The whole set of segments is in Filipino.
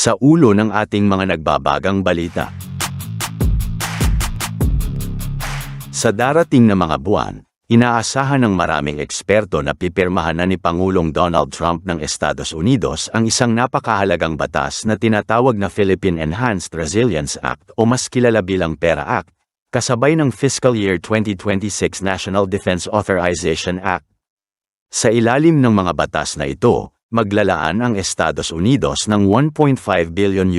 Sa ulo ng ating mga nagbabagang balita. Sa darating na mga buwan, inaasahan ng maraming eksperto na pipirmahan na ni Pangulong Donald Trump ng Estados Unidos ang isang napakahalagang batas na tinatawag na Philippine Enhanced Resilience Act o mas kilala bilang PERA Act, kasabay ng Fiscal Year 2026 National Defense Authorization Act. Sa ilalim ng mga batas na ito, maglalaan ang Estados Unidos ng $1.5 billion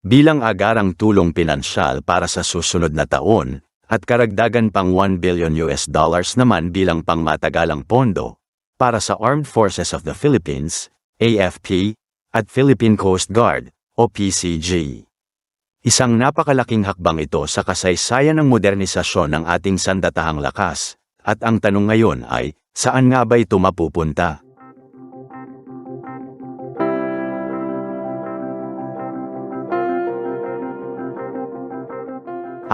bilang agarang tulong pinansyal para sa susunod na taon at karagdagan pang $1 billion naman bilang pangmatagalang pondo para sa Armed Forces of the Philippines, AFP, at Philippine Coast Guard, o PCG. Isang napakalaking hakbang ito sa kasaysayan ng modernisasyon ng ating sandatahang lakas, at ang tanong ngayon ay, saan nga ba ito mapupunta?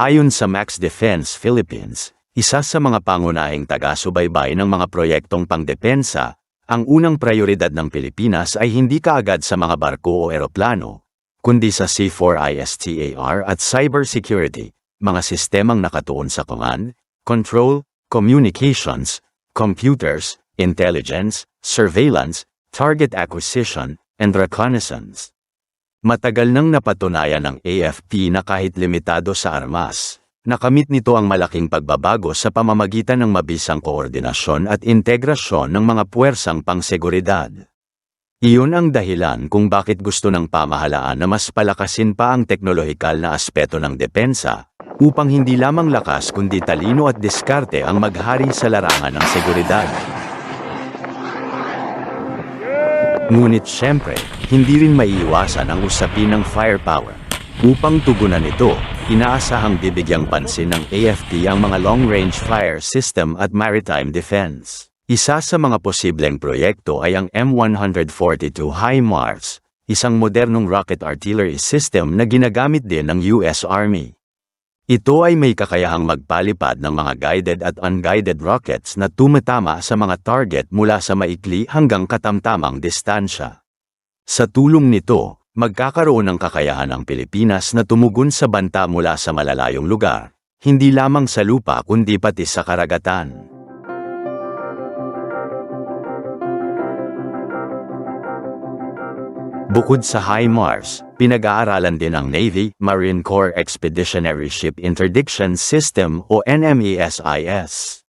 Ayon sa Max Defense Philippines, isa sa mga pangunahing taga-subaybay ng mga proyektong pangdepensa, ang unang prioridad ng Pilipinas ay hindi kaagad sa mga barko o eroplano, kundi sa C4ISTAR at cybersecurity, mga sistemang nakatuon sa command, control, communications, computers, intelligence, surveillance, target acquisition, and reconnaissance. Matagal nang napatunayan ng AFP na kahit limitado sa armas, nakamit nito ang malaking pagbabago sa pamamagitan ng mabisang koordinasyon at integrasyon ng mga puwersang pangseguridad. Iyon ang dahilan kung bakit gusto ng pamahalaan na mas palakasin pa ang teknolohikal na aspeto ng depensa, upang hindi lamang lakas kundi talino at diskarte ang maghari sa larangan ng seguridad. Ngunit syempre, hindi rin maiiwasan ang usapin ng firepower. Upang tugunan ito, inaasahang bibigyang pansin ng AFP ang mga long-range fire system at maritime defense. Isa sa mga posibleng proyekto ay ang M142 HIMARS, isang modernong rocket artillery system na ginagamit din ng US Army. Ito ay may kakayahang magpalipad ng mga guided at unguided rockets na tumatama sa mga target mula sa maikli hanggang katamtamang distansya. Sa tulong nito, magkakaroon ng kakayahan ang Pilipinas na tumugon sa banta mula sa malalayong lugar, hindi lamang sa lupa kundi pati sa karagatan. Bukod sa HIMARS, pinag-aaralan din ang Navy, Marine Corps Expeditionary Ship Interdiction System o NMESIS.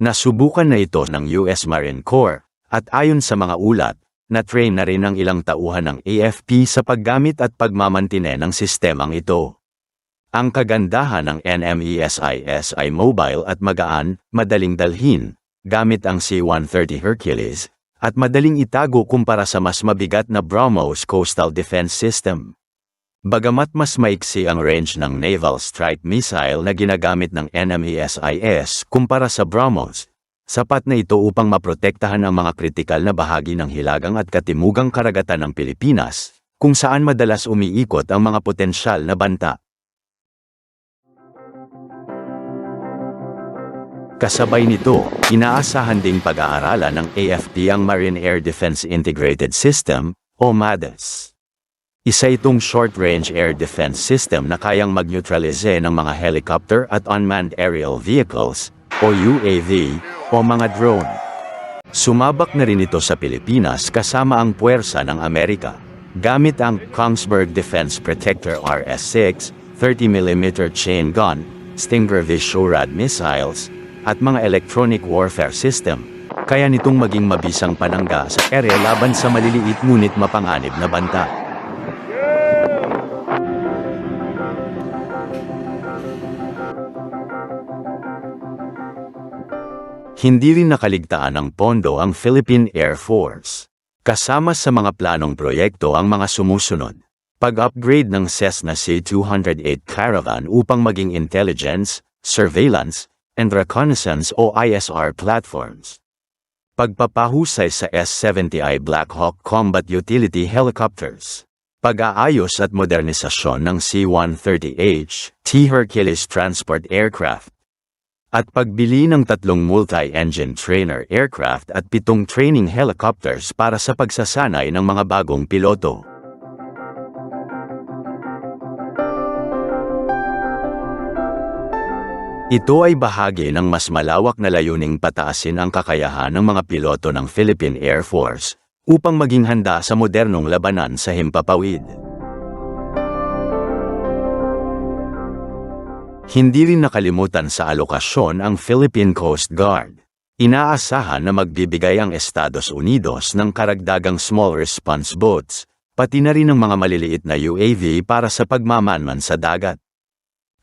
Nasubukan na ito ng US Marine Corps, at ayon sa mga ulat, na-train na rin ang ilang tauhan ng AFP sa paggamit at pagmamantine ng sistemang ito. Ang kagandahan ng NMESIS ay mobile at magaan, madaling dalhin, gamit ang C-130 Hercules, at madaling itago kumpara sa mas mabigat na BrahMos Coastal Defense System. Bagamat mas maiksi ang range ng Naval Strike Missile na ginagamit ng NMESIS kumpara sa BrahMos, sapat na ito upang maprotektahan ang mga kritikal na bahagi ng hilagang at katimugang karagatan ng Pilipinas, kung saan madalas umiikot ang mga potensyal na banta. Kasabay nito, inaasahan ding pag-aaralan ng AFP ang Marine Air Defense Integrated System, o MADES. Isa itong short-range air defense system na kayang mag-neutralize ng mga helicopter at unmanned aerial vehicles, o UAV, o mga drone. Sumabak na rin ito sa Pilipinas kasama ang puwersa ng Amerika, gamit ang Kongsberg Defense Protector RS-6, 30mm chain gun, Stinger Vishorad missiles, at mga electronic warfare system, kaya nitong maging mabisang panangga sa ere laban sa maliliit ngunit mapanganib na banta. Hindi rin nakaligtaan ng pondo ang Philippine Air Force. Kasama sa mga planong proyekto ang mga sumusunod. Pag-upgrade ng Cessna C-208 Caravan upang maging intelligence, surveillance, and reconnaissance o ISR platforms. Pagpapahusay sa S-70I Black Hawk Combat Utility Helicopters. Pag-aayos at modernisasyon ng C-130H T Hercules Transport Aircraft. At pagbili ng 3 multi-engine trainer aircraft at 7 training helicopters para sa pagsasanay ng mga bagong piloto. Ito ay bahagi ng mas malawak na layuning pataasin ang kakayahan ng mga piloto ng Philippine Air Force upang maging handa sa modernong labanan sa himpapawid. Hindi rin nakalimutan sa alokasyon ang Philippine Coast Guard. Inaasahan na magbibigay ang Estados Unidos ng karagdagang small response boats, pati na rin ng mga maliliit na UAV para sa pagmamanman sa dagat.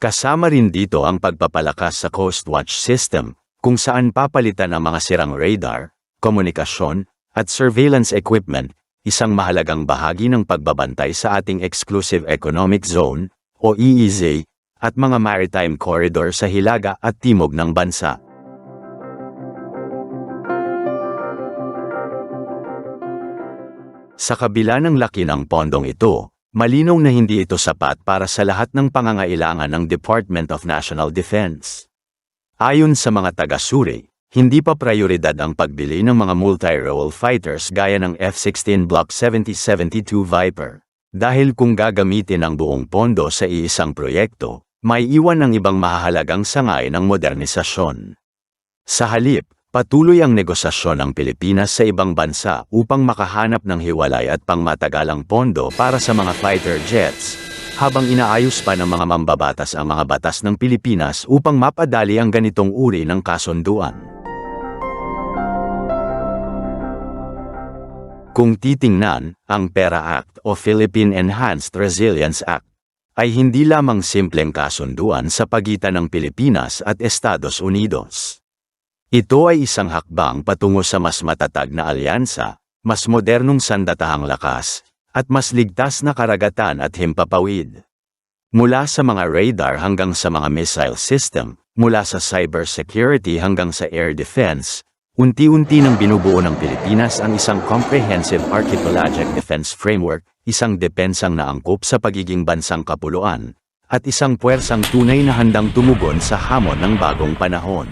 Kasama rin dito ang pagpapalakas sa Coast Watch System, kung saan papalitan ang mga sirang radar, komunikasyon, at surveillance equipment, isang mahalagang bahagi ng pagbabantay sa ating Exclusive Economic Zone, o EEZ, at mga maritime corridor sa hilaga at timog ng bansa. Sa kabila ng laki ng pondong ito, malinaw na hindi ito sapat para sa lahat ng pangangailangan ng Department of National Defense. Ayon sa mga taga-Suri, hindi pa prioridad ang pagbili ng mga multi-role fighters gaya ng F-16 Block 70-72 Viper. Dahil kung gagamitin ang buong pondo sa iisang proyekto, may iwan ang ibang mahahalagang sangay ng modernisasyon. Sa halip, patuloy ang negosasyon ng Pilipinas sa ibang bansa upang makahanap ng hiwalay at pangmatagalang pondo para sa mga fighter jets, habang inaayos pa ng mga mambabatas ang mga batas ng Pilipinas upang mapadali ang ganitong uri ng kasunduan. Kung titingnan, ang PERA Act o Philippine Enhanced Resilience Act ay hindi lamang simpleng kasunduan sa pagitan ng Pilipinas at Estados Unidos. Ito ay isang hakbang patungo sa mas matatag na alyansa, mas modernong sandatahang lakas, at mas ligtas na karagatan at himpapawid. Mula sa mga radar hanggang sa mga missile system, mula sa cybersecurity hanggang sa air defense, unti-unti nang binubuo ng Pilipinas ang isang comprehensive archipelagic defense framework, isang depensang naangkop sa pagiging bansang kapuluan, at isang puwersang tunay na handang tumugon sa hamon ng bagong panahon.